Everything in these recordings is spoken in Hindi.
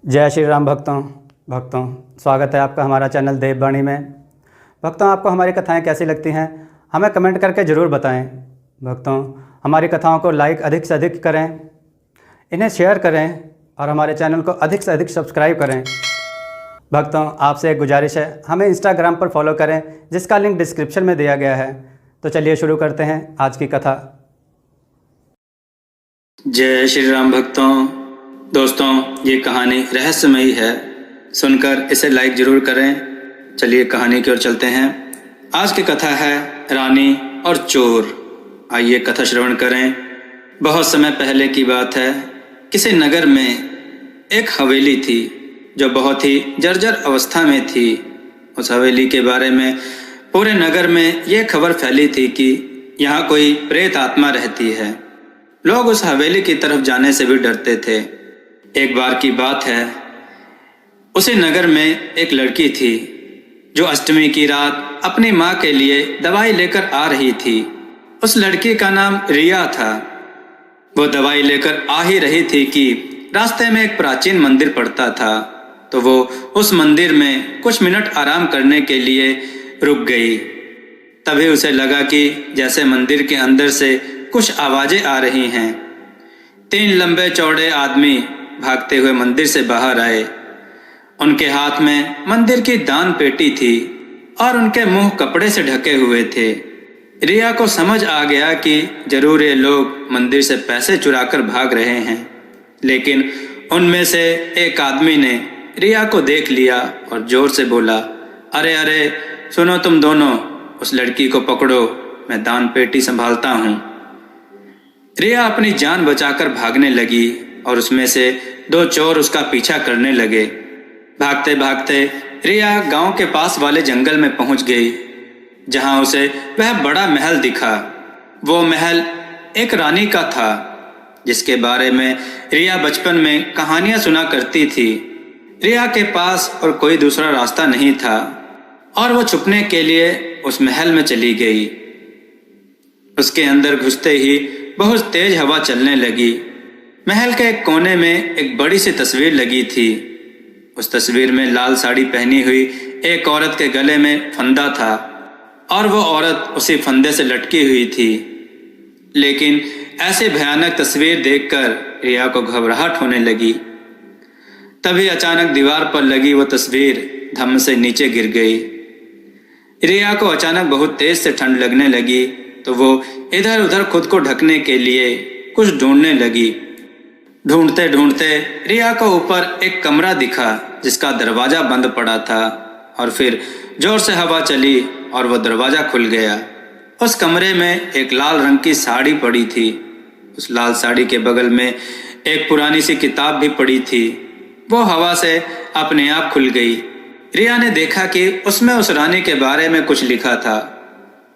जय श्री राम भक्तों स्वागत है आपका हमारा चैनल देववाणी में। भक्तों, आपको हमारी कथाएं कैसी लगती हैं हमें कमेंट करके ज़रूर बताएं। भक्तों, हमारी कथाओं को लाइक अधिक से अधिक करें, इन्हें शेयर करें और हमारे चैनल को अधिक से अधिक सब्सक्राइब करें। भक्तों, आपसे एक गुजारिश है, हमें इंस्टाग्राम पर फॉलो करें जिसका लिंक डिस्क्रिप्शन में दिया गया है। तो चलिए शुरू करते हैं आज की कथा। जय श्री राम दोस्तों, ये कहानी रहस्यमयी है, सुनकर इसे लाइक जरूर करें। चलिए कहानी की ओर चलते हैं। आज की कथा है रानी और चोर। आइए कथा श्रवण करें। बहुत समय पहले की बात है। किसी नगर में एक हवेली थी जो बहुत ही जर्जर अवस्था में थी। उस हवेली के बारे में पूरे नगर में ये खबर फैली थी कि यहाँ कोई प्रेत आत्मा रहती है। लोग उस हवेली की तरफ जाने से भी डरते थे। एक बार की बात है, उसी नगर में एक लड़की थी जो अष्टमी की रात अपनी माँ के लिए दवाई लेकर आ रही थी। उस लड़की का नाम रिया था। वो दवाई लेकर आ ही रही थी कि रास्ते में एक प्राचीन मंदिर पड़ता था, तो वो उस मंदिर में कुछ मिनट आराम करने के लिए रुक गई। तभी उसे लगा कि जैसे मंदिर के अंदर से कुछ आवाजें आ रही हैं। 3 लंबे चौड़े आदमी भागते हुए मंदिर से बाहर आए। उनके हाथ में मंदिर की दान पेटी थी और उनके मुंह कपड़े से ढके हुए थे। रिया को समझ आ गया कि जरूर ये लोग मंदिर से पैसे चुराकर भाग रहे हैं। लेकिन उनमें से एक आदमी ने रिया को देख लिया और जोर से बोला, अरे अरे सुनो तुम दोनों, उस लड़की को पकड़ो, मैं दान पेटी संभालता हूँ। रिया अपनी जान बचाकर भागने लगी और उसमें से 2 चोर उसका पीछा करने लगे। भागते भागते रिया गांव के पास वाले जंगल में पहुंच गई, जहां उसे वह बड़ा महल दिखा। वो महल एक रानी का था, जिसके बारे में रिया बचपन में कहानियां सुना करती थी। रिया के पास और कोई दूसरा रास्ता नहीं था और वो छुपने के लिए उस महल में चली गई। उसके अंदर घुसते ही बहुत तेज हवा चलने लगी। महल के एक कोने में एक बड़ी सी तस्वीर लगी थी। उस तस्वीर में लाल साड़ी पहनी हुई एक औरत के गले में फंदा था और वो औरत उसी फंदे से लटकी हुई थी। लेकिन ऐसी भयानक तस्वीर देखकर रिया को घबराहट होने लगी। तभी अचानक दीवार पर लगी वो तस्वीर धम्म से नीचे गिर गई। रिया को अचानक बहुत तेज से ठंड लगने लगी, तो वो इधर उधर खुद को ढकने के लिए कुछ ढूंढने लगी। ढूंढते ढूंढते रिया को ऊपर एक कमरा दिखा जिसका दरवाजा बंद पड़ा था, और फिर जोर से हवा चली और वह दरवाजा खुल गया। उस कमरे में एक लाल रंग की साड़ी पड़ी थी। उस लाल साड़ी के बगल में एक पुरानी सी किताब भी पड़ी थी। वो हवा से अपने आप खुल गई। रिया ने देखा कि उसमें उस रानी के बारे में कुछ लिखा था।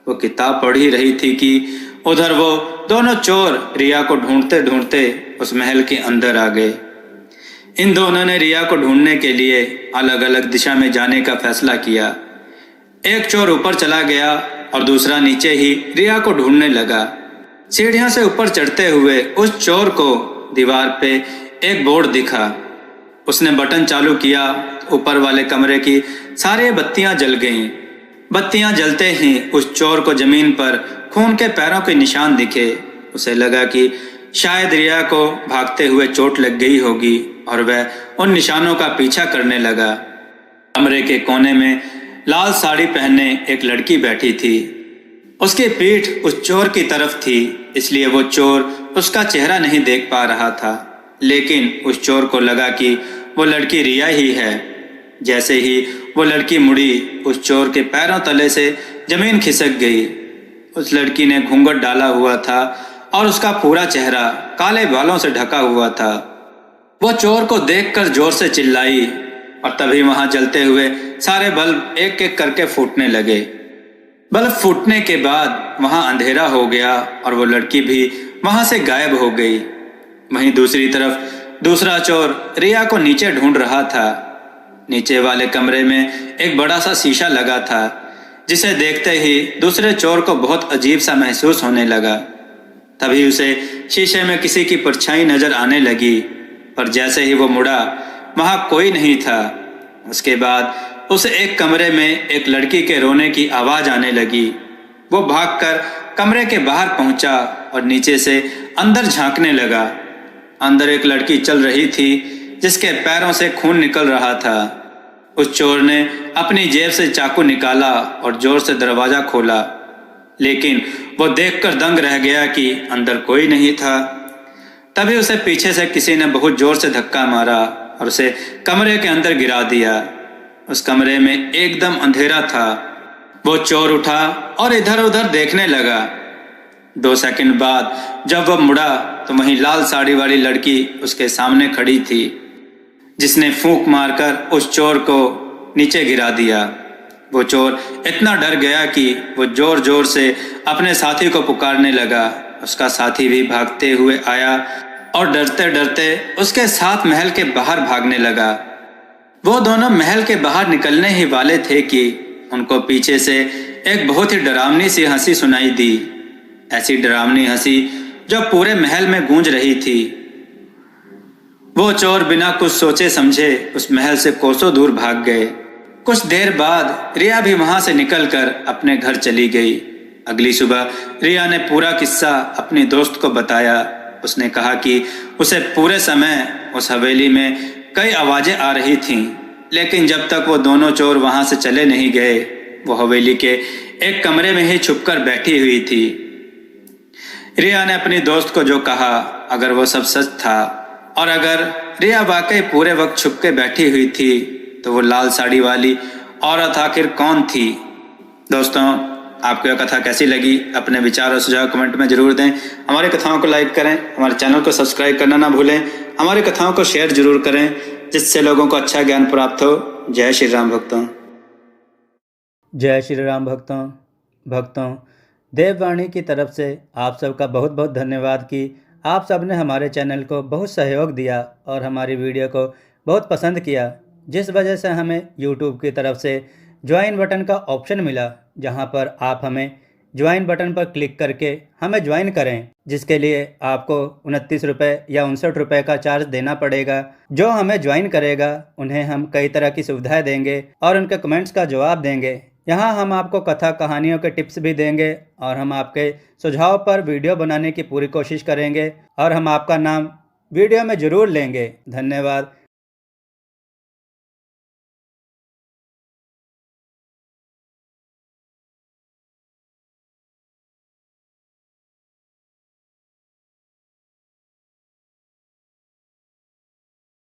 वो किताब पढ़ ही रही थी कि उधर वो दोनों चोर रिया को ढूंढते ढूंढते उस महल के अंदर आ गए। इन दोनों ने रिया को ढूंढने के लिए अलग अलग दिशा में जाने का फैसला किया। एक चोर ऊपर चला गया और दूसरा नीचे ही रिया को ढूंढने लगा। सीढ़ियों से ऊपर चढ़ते हुए उस चोर को दीवार पे एक बोर्ड दिखा। उसने बटन चालू किया, ऊपर वाले कमरे की सारी बत्तियां जल गईं। बत्तियां जलते ही उस चोर को जमीन पर खून के पैरों के निशान दिखे। उसे लगा कि शायद रिया को भागते हुए चोट लग गई होगी और वह उन निशानों का पीछा करने लगा। कमरे के कोने में लाल साड़ी पहने एक लड़की बैठी थी। उसकी पीठ उस चोर की तरफ थी, इसलिए वो चोर उसका चेहरा नहीं देख पा रहा था। लेकिन उस चोर को लगा कि वो लड़की रिया ही है। जैसे ही वो लड़की मुड़ी, उस चोर के पैरों तले से जमीन खिसक गई। उस लड़की ने घूंघट डाला हुआ था और उसका पूरा चेहरा काले बालों से ढका हुआ था। वो चोर को देखकर जोर से चिल्लाई और तभी वहां जलते हुए सारे बल्ब एक एक करके फूटने लगे। बल्ब फूटने के बाद वहां अंधेरा हो गया और वो लड़की भी वहां से गायब हो गई। वहीं दूसरी तरफ दूसरा चोर रिया को नीचे ढूंढ रहा था। नीचे वाले कमरे में एक बड़ा सा शीशा लगा था, जिसे देखते ही दूसरे चोर को बहुत अजीब सा महसूस होने लगा। तभी उसे शीशे में किसी की परछाई नजर आने लगी, पर जैसे ही वो मुड़ा, वहां कोई नहीं था। उसके बाद उसे एक कमरे में एक लड़की के रोने की आवाज आने लगी। वो भागकर कमरे के बाहर पहुंचा और नीचे से अंदर झांकने लगा। अंदर एक लड़की चल रही थी जिसके पैरों से खून निकल रहा था। उस चोर ने अपनी जेब से चाकू निकाला और जोर से दरवाजा खोला, लेकिन वो देखकर दंग रह गया कि अंदर कोई नहीं था। तभी उसे पीछे से किसी ने बहुत जोर से धक्का मारा और उसे कमरे के अंदर गिरा दिया। उस कमरे में एकदम अंधेरा था। वो चोर उठा और इधर उधर देखने लगा। 2 सेकंड बाद जब वह मुड़ा तो वहीं लाल साड़ी वाली लड़की उसके सामने खड़ी थी, जिसने फूंक मारकर उस चोर को नीचे गिरा दिया। वो चोर इतना डर गया कि वो जोर जोर से अपने साथी को पुकारने लगा। उसका साथी भी भागते हुए आया और डरते डरते उसके साथ महल के बाहर भागने लगा। वो दोनों महल के बाहर निकलने ही वाले थे कि उनको पीछे से एक बहुत ही डरावनी सी हंसी सुनाई दी। ऐसी डरावनी हंसी जो पूरे महल में गूंज रही थी। वो चोर बिना कुछ सोचे समझे उस महल से कोसों दूर भाग गए। कुछ देर बाद रिया भी वहां से निकलकर अपने घर चली गई। अगली सुबह रिया ने पूरा किस्सा अपनी दोस्त को बताया। उसने कहा कि उसे पूरे समय उस हवेली में कई आवाजें आ रही थीं, लेकिन जब तक वो दोनों चोर वहां से चले नहीं गए, वो हवेली के एक कमरे में ही छुपकर बैठी हुई थी। रिया ने अपनी दोस्त को जो कहा, अगर वो सब सच था और अगर रिया वाकई पूरे वक्त छुप के बैठी हुई थी, तो वो लाल साड़ी वाली औरत आखिर कौन थी? दोस्तों, आपको यह कथा कैसी लगी? अपने विचार और सुझाव कमेंट में जरूर दें। हमारी कथाओं को लाइक करें, हमारे चैनल को सब्सक्राइब करना ना भूलें। हमारी कथाओं को शेयर जरूर करें, जिससे लोगों को अच्छा ज्ञान प्राप्त हो। जय श्री राम भक्तों। जय श्री राम भक्तों, देववाणी की तरफ से आप सबका बहुत बहुत धन्यवाद कि आप सब ने हमारे चैनल को बहुत सहयोग दिया और हमारी वीडियो को बहुत पसंद किया, जिस वजह से हमें यूट्यूब की तरफ से ज्वाइन बटन का ऑप्शन मिला, जहां पर आप हमें ज्वाइन बटन पर क्लिक करके हमें ज्वाइन करें, जिसके लिए आपको 29 रुपये या 59 रुपये का चार्ज देना पड़ेगा। जो हमें ज्वाइन करेगा उन्हें हम कई तरह की सुविधाएं देंगे और उनके कमेंट्स का जवाब देंगे। यहाँ हम आपको कथा कहानियों के टिप्स भी देंगे और हम आपके सुझाव पर वीडियो बनाने की पूरी कोशिश करेंगे और हम आपका नाम वीडियो में ज़रूर लेंगे। धन्यवाद।